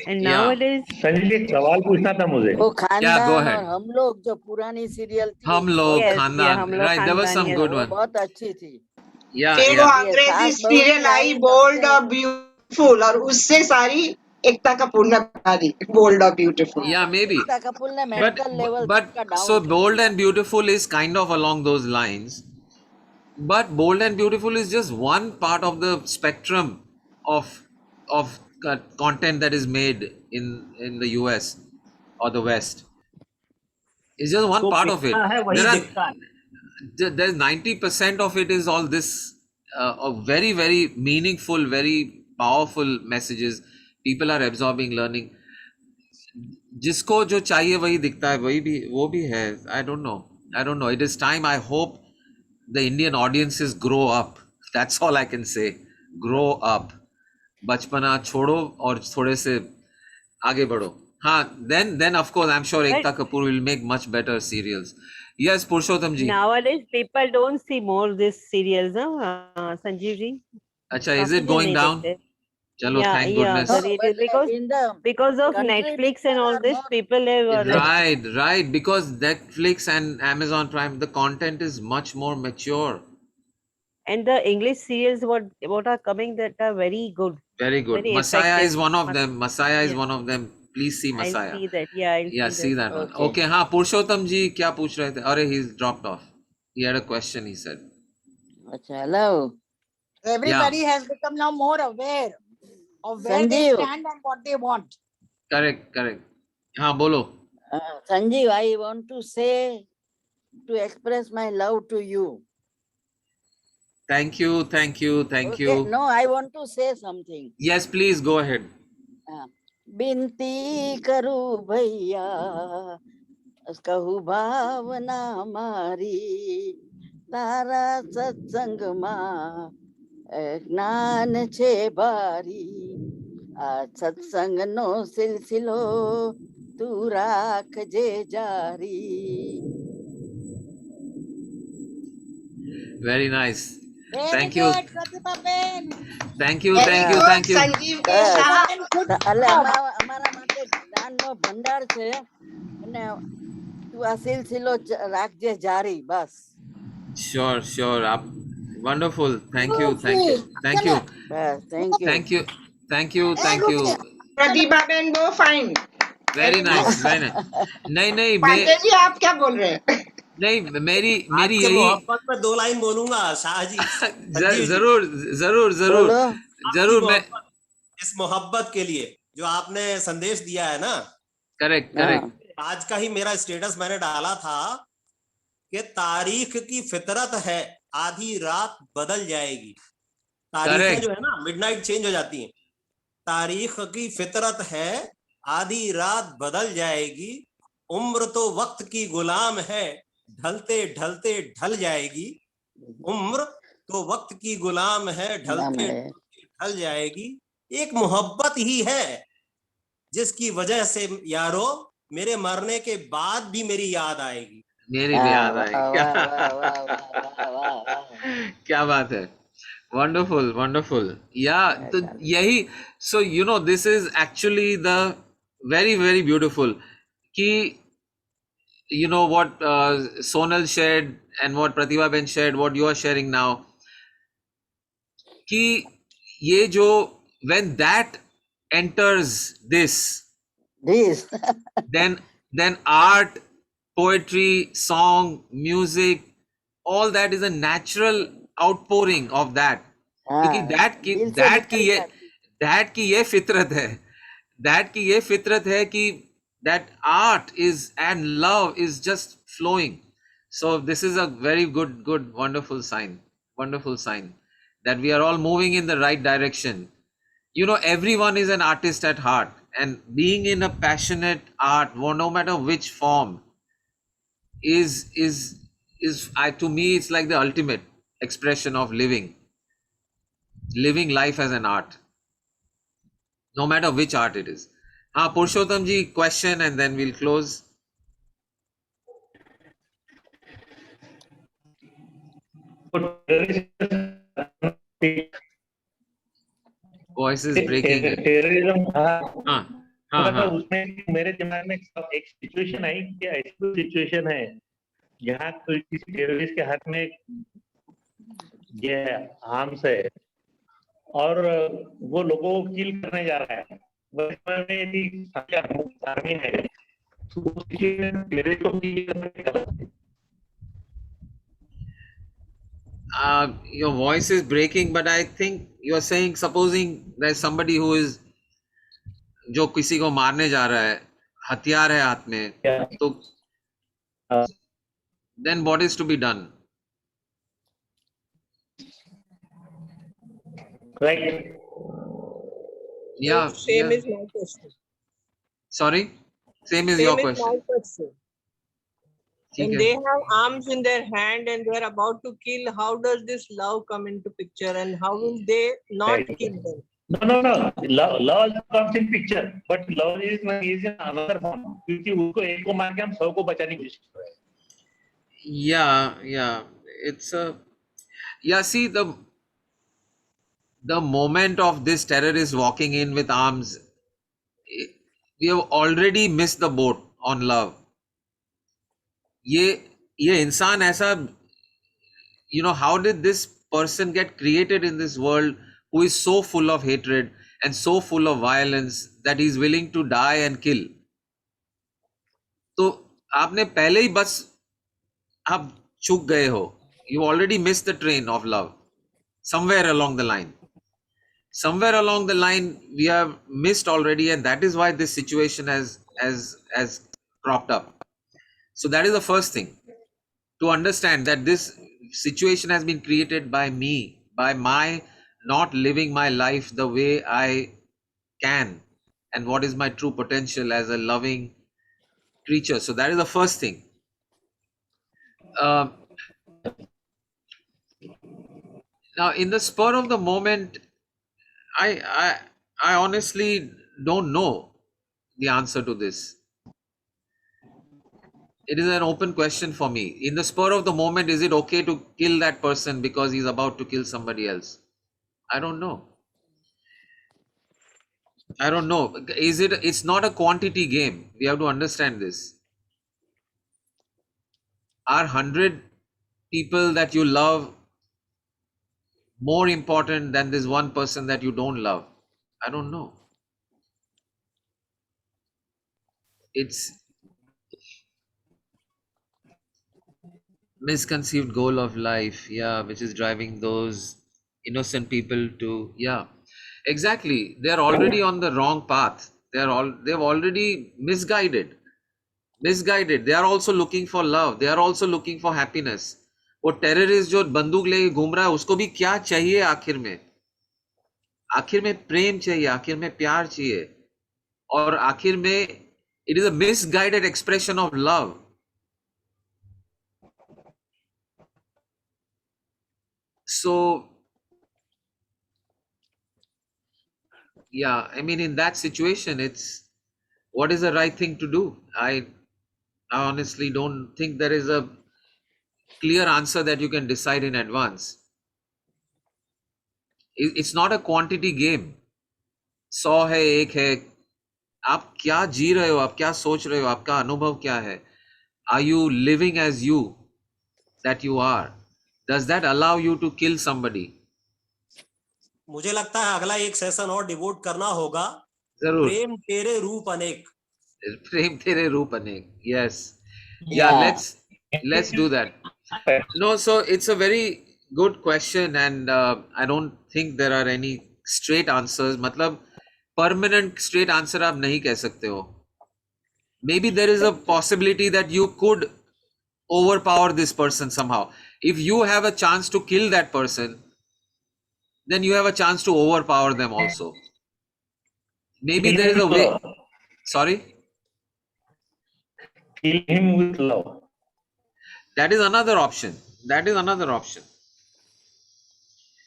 And nowadays, Sanjay ji, एक सवाल पूछना था मुझे। वो खानदान go और ahead. हम लोग जो पुरानी सीरियल थी, हम लोग Yes, खानदान, हम लोग right? There was some खानदान, good वो one. बहुत अच्छी थी। Yeah, फिर वो yeah. अंग्रेजी सास बहू सीरियल की आई आई बोल्ड सबसे- और ब्यूटीफुल, और उससे सारी एकता कपूर ने बना दी बोल्ड और beautiful. Yeah, maybe. Ekta Kapoor ने But mental level so Bold and Beautiful is kind of along those lines. But Bold and Beautiful is just one part of the spectrum of content that is made in the US or the West. It's just one जो part of it. दिखता है वही There are दिखता है. there's 90% of it is all this very very meaningful, very powerful messages. People are absorbing, learning. जिसको जो चाहिए वही दिखता है, वही भी वो भी है. I don't know. It is time. I hope the Indian audiences grow up. That's all I can say. Grow up. बचपना छोड़ो और थोड़े से आगे बढ़ो. हाँ, then of course I'm sure Ekta Kapoor will make much better serials. Yes, Purushottam ji. Nowadays people don't see more these serials, Sanjeev ji. अच्छा, is काफी it दिन going नहीं down? देखते. चलो, Yeah, thank yeah, goodness. No, but it but is in the because of country Netflix and people all are this, more people have Right, because Netflix and Amazon Prime, the content is much more mature. and the English serials what are coming that are very good, Very good. very Messiah effective. is one of them. Messiah is Yeah, one of them. Please see I'll Messiah. see that. Yeah, I'll Yeah, see see that. that one. okay. Okay, हाँ, पुरुषोत्तम जी क्या पूछ रहे थे? अरे, he's dropped off. He had a question, he said. अच्छा, hello. Everybody has become now more aware of where they Sanjeev. stand and what they want. Correct. हाँ, बोलो. Sanjeev, I want to express my love to you. Thank you. Okay, no, I want to say something. Yes, please go ahead. बिनती करूं भैया कहू भावना मारी तारा सत्संगમાં જ્ઞાન છે ભારી આ સત્સંગનો સિલસિલો તું રાખજે જારી. Very nice. Very Thank you. good, Pratibha Ben. Thank you. Very good, Thank you. Sanjeev Desai. And good એટલે job. અમારા માટે જ્ઞાનનો ભંડાર છે અને તું આ સિલસિલો રાખજે જારી બસ. Sure. Wonderful. Thank you. Bus, thank you. Thank you. Pratibha Ben, go fine. Very nice. नहीं पांडे जी आप क्या बोल रहे हैं? नहीं मेरी आज के यही मोहब्बत में 2 लाइन बोलूंगा शाह जी. संजीव जी, जरूर आपकी मैं मोहब्बत, इस मोहब्बत के लिए जो आपने संदेश दिया है ना, करेक्ट आज का ही मेरा स्टेटस मैंने डाला था कि तारीख की फितरत है, आधी रात बदल जाएगी. तारीखें Correct. जो है ना मिडनाइट चेंज हो जाती हैं. तारीख की फितरत है, आधी रात बदल जाएगी. उम्र तो वक्त की गुलाम है, ढलते ढलते ढल जाएगी. उम्र तो वक्त की गुलाम है, ढलते ढल जाएगी. एक मोहब्बत ही है जिसकी वजह से यारो मेरे मरने के बाद भी मेरी याद आएगी. मेरी भी याद आएगी. क्या बात है. Wonderful. Yeah, तो यही. So this is actually the very very beautiful कि what Sonal shared and what Pratibha Ben shared, what you are sharing now, कि ये जो when that enters this then art, poetry, song, music, all that is a natural outpouring of that. क्योंकि that की ये फितरत है कि that art is and love is just flowing. So this is a very good wonderful sign that we are all moving in the right direction. Everyone is an artist at heart, and being in a passionate art, no matter which form, is to me it's like the ultimate expression of living life as an art, no matter which art it is. Purushottam ji, question and then we'll close. Voice is breaking. Terrorism हाँ उसमें मेरे दिमाग में एक situation आई कि ऐसी कोई situation है जहाँ कोई किसी टेररिस्ट के हाथ में ये आर्म्स है और वो लोगों को किल करने जा रहा है. में यदि आर्मी है तो उस सिचुएशन में टेररिस्ट को किल करने का your voice is breaking, but I think you're saying, supposing there's somebody who is जो किसी को मारने जा रहा है, हथियार है हाथ में, Yeah. तो then what is to be done? Right. Yeah, Same yeah. is my question. Sorry, same is your Same is question. my question. ठीक When है. they have arms in their hand and they are about to kill, how does this love come into picture, and how will they not Right. kill them? No. Love comes in picture, but love is in another form. क्योंकि उसको एक को मार के हम 100 को बचाने की कोशिश कर रहे हैं. Yeah. It's a See, the moment of this terrorist walking in with arms, we have already missed the boat on love. ये इंसान ऐसा, how did this person get created in this world who is so full of hatred and so full of violence that he is willing to die and kill? तो आपने पहले ही बस आप चूक गए हो. You already missed the train of love somewhere along the line. Somewhere along the line we have missed already, and that is why this situation has cropped up. So that is the first thing, to understand that this situation has been created by me, by my not living my life the way I can, and what is my true potential as a loving creature. So that is the first thing. Now in the spur of the moment, I honestly don't know the answer to this. It is an open question for me. In the spur of the moment, is it okay to kill that person because he's about to kill somebody else? I don't know. It's not a quantity game. We have to understand this. Are 100 people that you love more important than this one person that you don't love? I don't know. It's misconceived goal of life, which is driving those innocent people to, exactly. They're already on the wrong path. They've already misguided. They are also looking for love. They are also looking for happiness. वो terrorist जो बंदूक लेके घूम रहा है, उसको भी क्या चाहिए आखिर में? आखिर में प्रेम चाहिए, आखिर में प्यार चाहिए, और आखिर में it is a misguided expression of love. So I mean, in that situation, it's what is the right thing to do? I honestly don't think there is a clear answer that you can decide in advance. It's not a quantity game. 100 है, 1 है. आप क्या जी रहे हो, आप क्या सोच रहे हो, आपका अनुभव क्या है? Are you living as you that you are? Does that allow you to kill somebody? मुझे लगता है अगला एक सेशन और डिवोट करना होगा. जरूर. प्रेम तेरे रूप अनेक. प्रेम तेरे रूप अनेक. Yes. Let's do that. No, so it's a very good question, and I don't think there are any straight answers. मतलब permanent straight answer आप नहीं कह सकते हो. Maybe there is a possibility that you could overpower this person somehow. If you have a chance to kill that person, then you have a chance to overpower them also. Maybe there is a way. Sorry? Kill him with love. That is another option.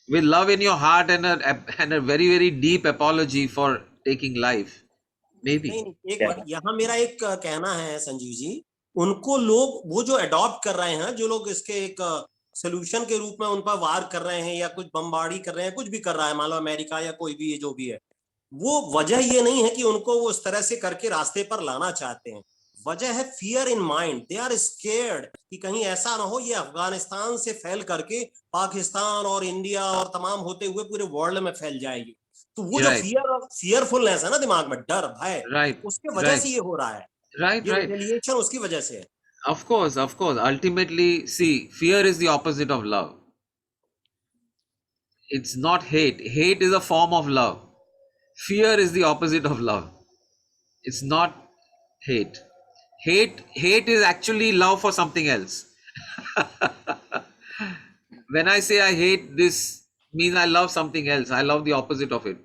With love in your heart and a very, very deep apology for taking life. Maybe. नहीं, यहाँ मेरा एक कहना है संजीव जी, उनको लोग वो जो अडॉप्ट कर रहे हैं, जो लोग इसके एक सोल्यूशन के रूप में उन पर वार कर रहे हैं या कुछ बमबारी कर रहे हैं, कुछ भी कर रहा है, मान लो अमेरिका या कोई भी जो भी है, वो वजह ये नहीं है कि उनको वो उस तरह से करके रास्ते पर लाना चाहते हैं. वजह है fear in mind. They are scared कि कहीं ऐसा ना हो ये अफगानिस्तान से फैल करके पाकिस्तान और इंडिया और तमाम होते हुए पूरे वर्ल्ड में फैल जाएगी. तो वो जो फियरफुलनेस है ना दिमाग में, डर भय, उसके वजह से ये हो रहा है. Right. रिलेशन उसकी वजह से है. Of course. Ultimately, see, fear is the opposite of love. It's not hate. Hate is a form of love. Fear is the opposite of love. It's not hate. Hate is actually love for something else. When I say I hate this, means I love something else. I love the opposite of it.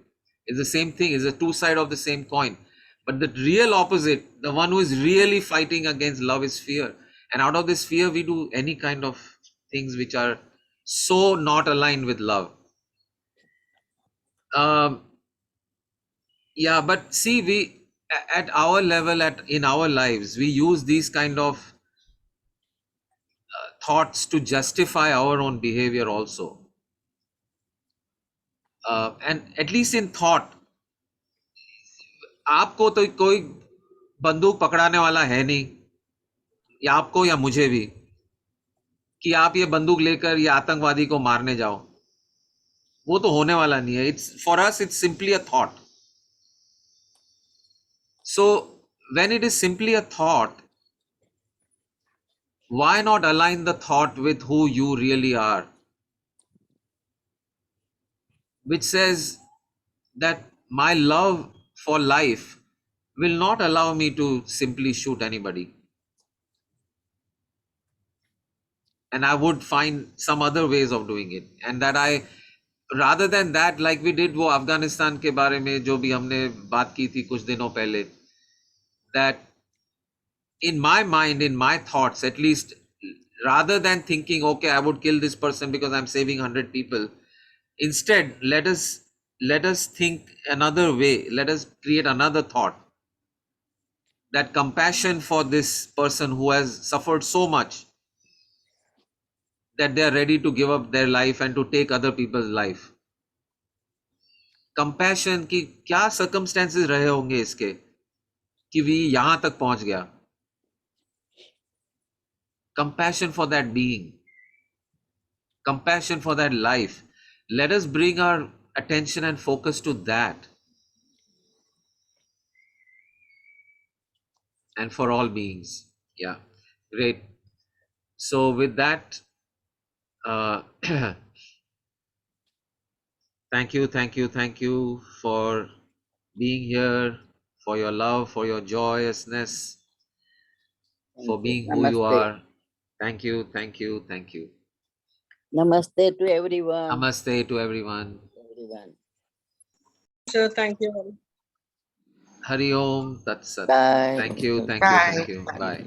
It's the same thing. It's the two side of the same coin. But the real opposite, the one who is really fighting against love, is fear. And out of this fear, we do any kind of things which are so not aligned with love. Yeah, but see, we at our level, in our lives, we use these kind of thoughts to justify our own behavior also. And at least in thought, आपको तो कोई बंदूक पकड़ाने वाला है नहीं, या आपको या मुझे भी, कि आप ये बंदूक लेकर ये आतंकवादी को मारने जाओ. वो तो होने वाला नहीं है. It's for us, it's simply a thought. So when it is simply a thought, why not align the thought with who you really are, which says that my love for life will not allow me to simply shoot anybody, and I would find some other ways of doing it, and that I, rather than that, like we did वो अफगानिस्तान के बारे में जो भी हमने बात की थी कुछ दिनों पहले, that in my mind, in my thoughts at least, rather than thinking, okay, I would kill this person because I'm saving 100 people, instead let us think another way. Let us create another thought, that compassion for this person who has suffered so much that they are ready to give up their life and to take other people's life. Compassion की क्या circumstances रहे होंगे इसके कि भी यहां तक पहुंच गया. Compassion for that being, compassion for that life. Let us bring our attention and focus to that, and for all beings. Yeah, great. So with that, thank you for being here, for your love, for your joyousness, for being who you Namaste. are. Thank you. Namaste to everyone. Namaste to everyone. Sure, thank you. Hari Om Tat Sat. Bye. Thank you. Bye. Bye.